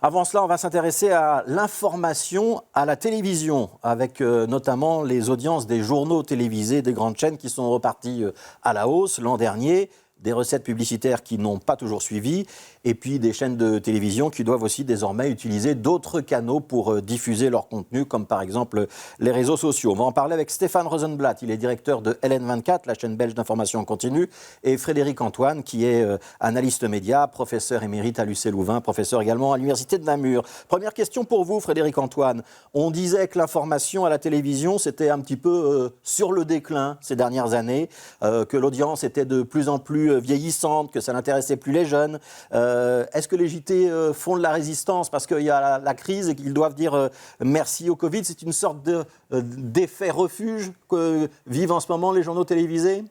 Avant cela, on va s'intéresser à l'information à la télévision, avec notamment les audiences des journaux télévisés des grandes chaînes qui sont reparties à la hausse l'an dernier. Des recettes publicitaires qui n'ont pas toujours suivi, et puis des chaînes de télévision qui doivent aussi désormais utiliser d'autres canaux pour diffuser leur contenu, comme par exemple les réseaux sociaux. On va en parler avec Stéphane Rosenblatt, il est directeur de LN24, la chaîne belge d'information en continu, et Frédéric Antoine, qui est analyste média, professeur émérite à l'UC Louvain, professeur également à l'Université de Namur. Première question pour vous, Frédéric Antoine. On disait que l'information à la télévision, c'était un petit peu sur le déclin ces dernières années, que l'audience était de plus en plus vieillissante, que ça n'intéressait plus les jeunes. Est-ce que les JT font de la résistance parce qu'il y a la crise et qu'ils doivent dire merci au Covid? C'est une sorte d'effet refuge que vivent en ce moment les journaux télévisés?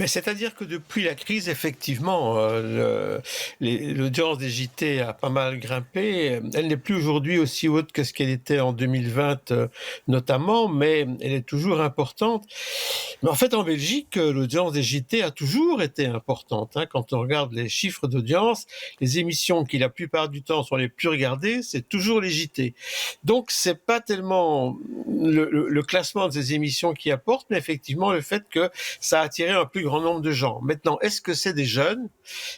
C'est-à-dire que depuis la crise, effectivement, l'audience des JT a pas mal grimpé. Elle n'est plus aujourd'hui aussi haute que ce qu'elle était en 2020 notamment, mais elle est toujours importante. Mais en fait, en Belgique, l'audience des JT a toujours été importante. Quand on regarde les chiffres d'audience, les émissions qui la plupart du temps sont les plus regardées, c'est toujours les JT. Donc, c'est pas tellement le classement de ces émissions qui apporte, mais effectivement le fait que ça a attiré un plus grand nombre de gens. Maintenant, est-ce que c'est des jeunes?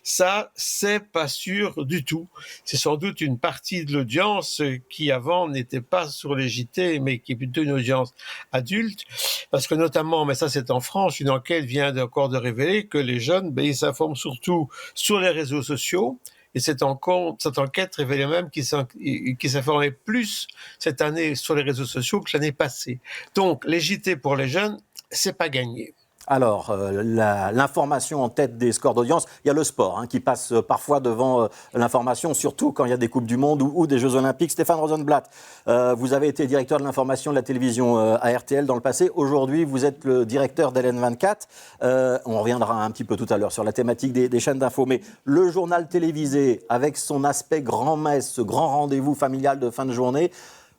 Ça, c'est pas sûr du tout. C'est sans doute une partie de l'audience qui avant n'était pas sur les JT, mais qui est plutôt une audience adulte. Parce que notamment, mais ça c'est en France, une enquête vient encore de révéler que les jeunes, ils s'informent surtout sur les réseaux sociaux. Et cette enquête révélait même qu'ils s'informaient plus cette année sur les réseaux sociaux que l'année passée. Donc, les JT pour les jeunes, c'est pas gagné. Alors, l'information en tête des scores d'audience, il y a le sport qui passe parfois devant l'information, surtout quand il y a des Coupes du Monde ou des Jeux Olympiques. Stéphane Rosenblatt, vous avez été directeur de l'information de la télévision à RTL dans le passé. Aujourd'hui, vous êtes le directeur d'LN24. On reviendra un petit peu tout à l'heure sur la thématique des chaînes d'infos. Mais le journal télévisé, avec son aspect grand-messe, ce grand rendez-vous familial de fin de journée,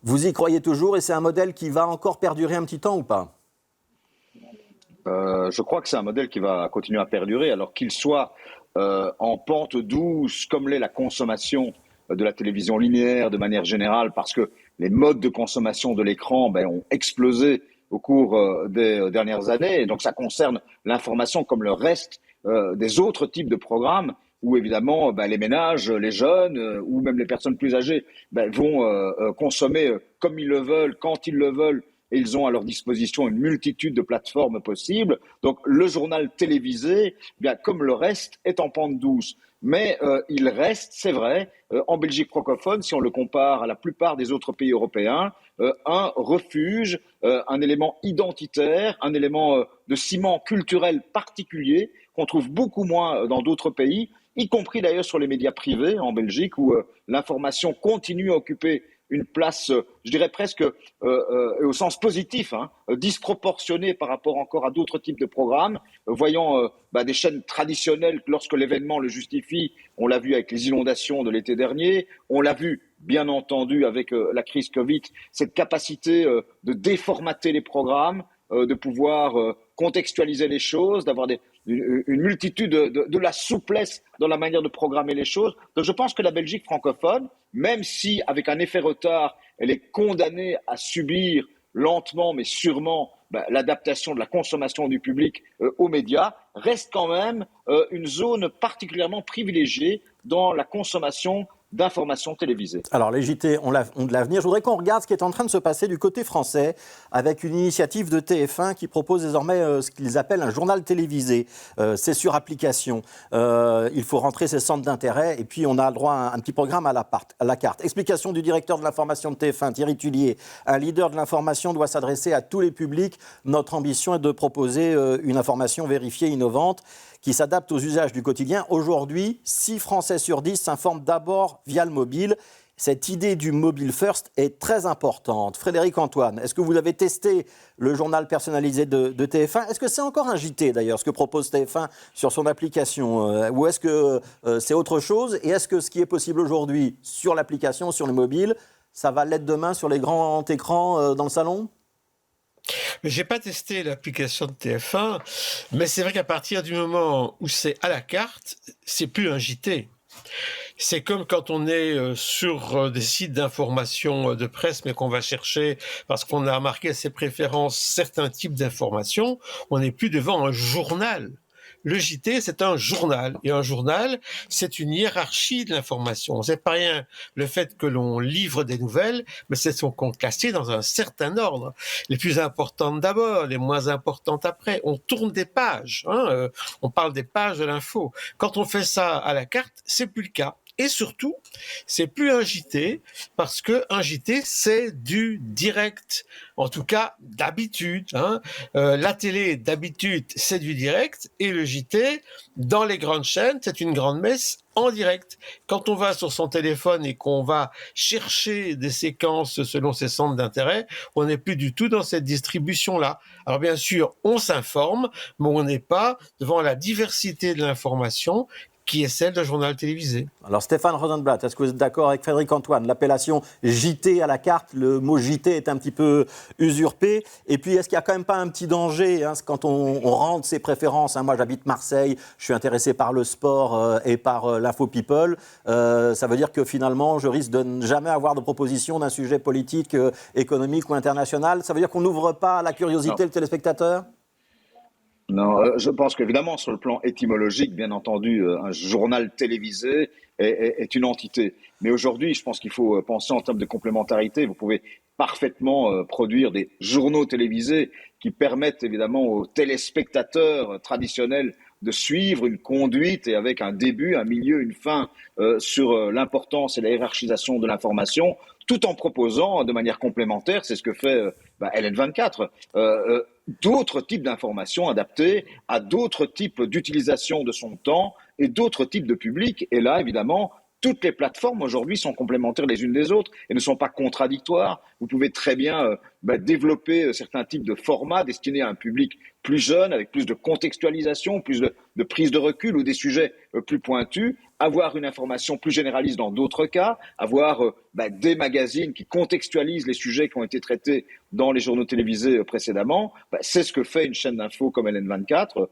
vous y croyez toujours et c'est un modèle qui va encore perdurer un petit temps ou pas ? Je crois que c'est un modèle qui va continuer à perdurer, alors qu'il soit en pente douce, comme l'est la consommation de la télévision linéaire de manière générale, parce que les modes de consommation de l'écran ont explosé au cours des dernières années. Et donc ça concerne l'information comme le reste des autres types de programmes, où évidemment les ménages, les jeunes ou même les personnes plus âgées vont consommer comme ils le veulent, quand ils le veulent, et ils ont à leur disposition une multitude de plateformes possibles. Donc le journal télévisé, comme le reste, est en pente douce. Mais il reste, c'est vrai, en Belgique francophone, si on le compare à la plupart des autres pays européens, un refuge, un élément identitaire, un élément de ciment culturel particulier qu'on trouve beaucoup moins dans d'autres pays, y compris d'ailleurs sur les médias privés en Belgique, où l'information continue à occuper une place, je dirais presque au sens positif, disproportionnée par rapport encore à d'autres types de programmes, voyant des chaînes traditionnelles lorsque l'événement le justifie. On l'a vu avec les inondations de l'été dernier, on l'a vu bien entendu avec la crise Covid, cette capacité de déformater les programmes, de pouvoir contextualiser les choses, d'avoir une multitude de la souplesse dans la manière de programmer les choses. Donc je pense que la Belgique francophone, même si avec un effet retard, elle est condamnée à subir lentement mais sûrement l'adaptation de la consommation du public aux médias, reste quand même une zone particulièrement privilégiée dans la consommation d'informations télévisées. Alors les JT ont de l'avenir. Je voudrais qu'on regarde ce qui est en train de se passer du côté français avec une initiative de TF1 qui propose désormais ce qu'ils appellent un journal télévisé. C'est sur application. Il faut rentrer ses centres d'intérêt et puis on a le droit à un petit programme à la carte. Explication du directeur de l'information de TF1, Thierry Tullier. Un leader de l'information doit s'adresser à tous les publics. Notre ambition est de proposer une information vérifiée, innovante, qui s'adapte aux usages du quotidien. Aujourd'hui, 6 Français sur 10 s'informent d'abord via le mobile. Cette idée du mobile first est très importante. Frédéric Antoine, est-ce que vous avez testé le journal personnalisé de TF1 ? Est-ce que c'est encore un JT d'ailleurs, ce que propose TF1 sur son application ou est-ce que c'est autre chose ? Et est-ce que ce qui est possible aujourd'hui sur l'application, sur le mobile, ça va l'être demain sur les grands écrans dans le salon ? J'ai pas testé l'application de TF1, mais c'est vrai qu'à partir du moment où c'est à la carte, c'est plus un JT. C'est comme quand on est sur des sites d'information de presse, mais qu'on va chercher, parce qu'on a remarqué à ses préférences certains types d'informations, on n'est plus devant un journal. Le JT, c'est un journal. Et un journal, c'est une hiérarchie de l'information. C'est pas rien le fait que l'on livre des nouvelles, mais c'est sont classées dans un certain ordre. Les plus importantes d'abord, les moins importantes après. On tourne des pages. On parle des pages de l'info. Quand on fait ça à la carte, c'est plus le cas. Et surtout, c'est plus un JT, parce que un JT, c'est du direct. En tout cas, d'habitude. La télé, d'habitude, c'est du direct. Et le JT, dans les grandes chaînes, c'est une grande messe en direct. Quand on va sur son téléphone et qu'on va chercher des séquences selon ses centres d'intérêt, on n'est plus du tout dans cette distribution-là. Alors bien sûr, on s'informe, mais on n'est pas devant la diversité de l'information qui est celle d'un journal télévisé. Alors Stéphane Rosenblatt, est-ce que vous êtes d'accord avec Frédéric Antoine? L'appellation JT à la carte, le mot JT est un petit peu usurpé. Et puis est-ce qu'il n'y a quand même pas un petit danger quand on rentre ses préférences? Moi j'habite Marseille, je suis intéressé par le sport et par l'info people. Ça veut dire que finalement je risque de ne jamais avoir de proposition d'un sujet politique, économique ou international. Ça veut dire qu'on n'ouvre pas à la curiosité le téléspectateur? Non, je pense qu'évidemment, sur le plan étymologique, bien entendu, un journal télévisé est une entité. Mais aujourd'hui, je pense qu'il faut penser en termes de complémentarité. Vous pouvez parfaitement produire des journaux télévisés qui permettent évidemment aux téléspectateurs traditionnels de suivre une conduite et avec un début, un milieu, une fin sur l'importance et la hiérarchisation de l'information, tout en proposant de manière complémentaire, c'est ce que fait LN24, d'autres types d'informations adaptées à d'autres types d'utilisation de son temps et d'autres types de publics. Et là, évidemment, toutes les plateformes aujourd'hui sont complémentaires les unes des autres et ne sont pas contradictoires. Vous pouvez très bien développer certains types de formats destinés à un public plus jeune, avec plus de contextualisation, plus de prise de recul ou des sujets plus pointus, avoir une information plus généraliste dans d'autres cas, avoir des magazines qui contextualisent les sujets qui ont été traités dans les journaux télévisés précédemment. C'est ce que fait une chaîne d'info comme LN24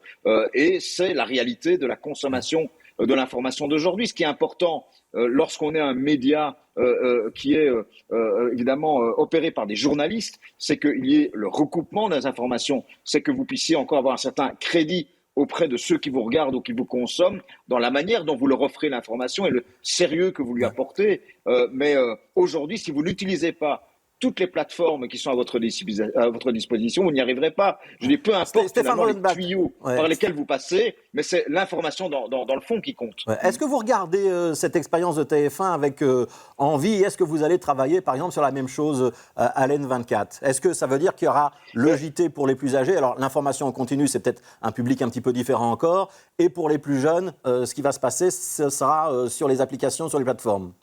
et c'est la réalité de la consommation de l'information d'aujourd'hui. Ce qui est important lorsqu'on est un média qui est évidemment opéré par des journalistes, c'est qu'il y ait le recoupement des informations, c'est que vous puissiez encore avoir un certain crédit auprès de ceux qui vous regardent ou qui vous consomment dans la manière dont vous leur offrez l'information et le sérieux que vous lui apportez. Mais aujourd'hui, si vous n'utilisez pas toutes les plateformes qui sont à votre disposition, vous n'y arriverez pas. Je dis peu importe finalement les tuyaux par lesquels vous passez, mais c'est l'information dans le fond qui compte. Est-ce que vous regardez cette expérience de TF1 avec envie? Est-ce que vous allez travailler par exemple sur la même chose à LN24? Est-ce que ça veut dire qu'il y aura le JT pour les plus âgés? Alors l'information en continu, c'est peut-être un public un petit peu différent encore. Et pour les plus jeunes, ce qui va se passer, ce sera sur les applications, sur les plateformes.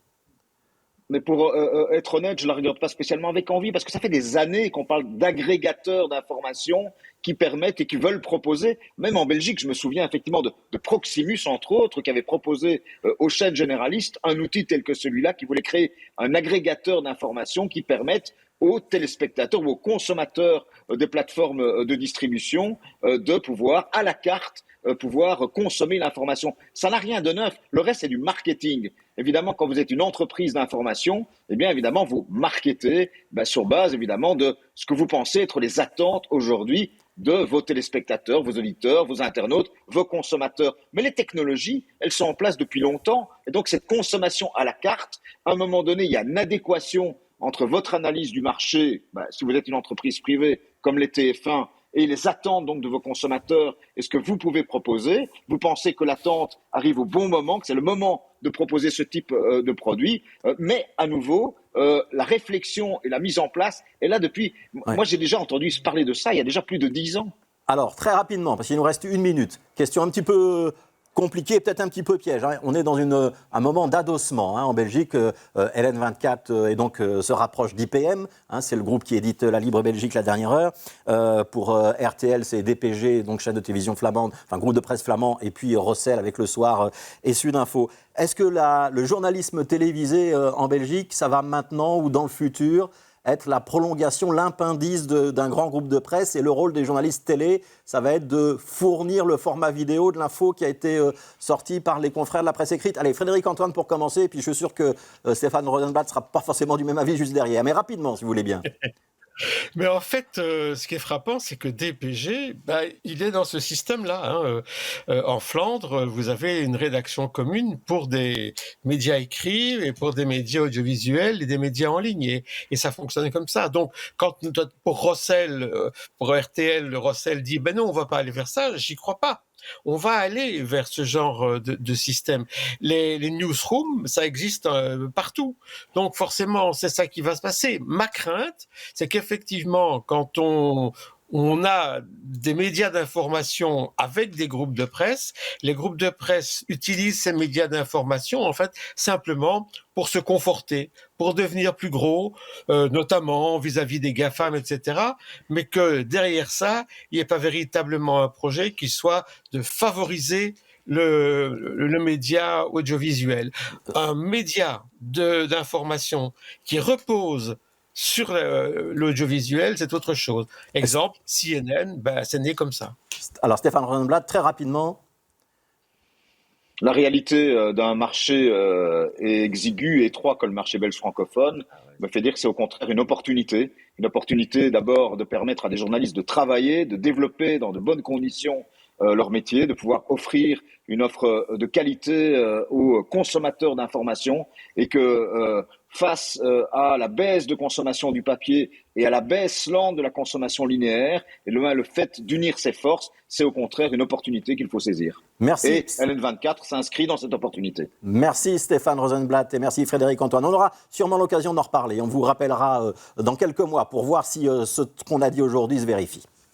Mais pour être honnête, je ne la regarde pas spécialement avec envie parce que ça fait des années qu'on parle d'agrégateurs d'informations qui permettent et qui veulent proposer. Même en Belgique, je me souviens effectivement de Proximus, entre autres, qui avait proposé aux chaînes généralistes un outil tel que celui-là, qui voulait créer un agrégateur d'informations qui permette aux téléspectateurs ou aux consommateurs des plateformes de distribution de pouvoir, à la carte, pouvoir consommer l'information. Ça n'a rien de neuf. Le reste, c'est du marketing. Évidemment, quand vous êtes une entreprise d'information, eh bien, évidemment, vous marketez sur base, évidemment, de ce que vous pensez être les attentes aujourd'hui de vos téléspectateurs, vos auditeurs, vos internautes, vos consommateurs. Mais les technologies, elles sont en place depuis longtemps. Et donc, cette consommation à la carte, à un moment donné, il y a une adéquation entre votre analyse du marché, si vous êtes une entreprise privée comme les TF1, et les attentes donc de vos consommateurs et ce que vous pouvez proposer. Vous pensez que l'attente arrive au bon moment, que c'est le moment de proposer ce type de produit, mais à nouveau, la réflexion et la mise en place est là depuis... Moi, j'ai déjà entendu parler de ça il y a déjà plus de 10 ans. Alors, très rapidement, parce qu'il nous reste 1 minute, question un petit peu compliqué, peut-être un petit peu piège. On est dans un moment d'adossement en Belgique. LN24 et donc se rapproche d'IPM. C'est le groupe qui édite La Libre Belgique, La Dernière Heure. Pour RTL, c'est DPG, donc chaîne de télévision flamande, enfin groupe de presse flamand, et puis Rossel avec Le Soir et Sudinfo. Est-ce que le journalisme télévisé en Belgique, ça va maintenant ou dans le futur être la prolongation, l'appendice d'un grand groupe de presse. Et le rôle des journalistes télé, ça va être de fournir le format vidéo de l'info qui a été sorti par les confrères de la presse écrite. Allez, Frédéric Antoine pour commencer, et puis je suis sûr que Stéphane Rosenblatt ne sera pas forcément du même avis juste derrière. Mais rapidement, si vous voulez bien. Mais en fait, ce qui est frappant, c'est que DPG, il est dans ce système-là. En Flandre, vous avez une rédaction commune pour des médias écrits et pour des médias audiovisuels et des médias en ligne. Et ça fonctionne comme ça. Donc, quand pour Rossel, pour RTL, Rossel dit, ben non, on va pas aller vers ça, j'y crois pas. On va aller vers ce genre de système. Les newsrooms, ça existe partout. Donc forcément, c'est ça qui va se passer. Ma crainte, c'est qu'effectivement, quand on a des médias d'information avec des groupes de presse, les groupes de presse utilisent ces médias d'information, en fait, simplement pour se conforter, pour devenir plus gros, notamment vis-à-vis des GAFAM, etc. Mais que derrière ça, il n'y ait pas véritablement un projet qui soit de favoriser le média audiovisuel. Un média d'information qui repose sur l'audiovisuel, c'est autre chose. Exemple, CNN, c'est né comme ça. Alors Stéphane Rosenblatt, très rapidement. La réalité d'un marché exigu, étroit comme le marché belge francophone, me fait dire que c'est au contraire une opportunité. Une opportunité d'abord de permettre à des journalistes de travailler, de développer dans de bonnes conditions leur métier, de pouvoir offrir une offre de qualité aux consommateurs d'informations et que face à la baisse de consommation du papier et à la baisse lente de la consommation linéaire, et le fait d'unir ces forces, c'est au contraire une opportunité qu'il faut saisir. Merci. Et LN24 s'inscrit dans cette opportunité. Merci Stéphane Rosenblatt et merci Frédéric Antoine. On aura sûrement l'occasion d'en reparler. On vous rappellera dans quelques mois pour voir si ce qu'on a dit aujourd'hui se vérifie.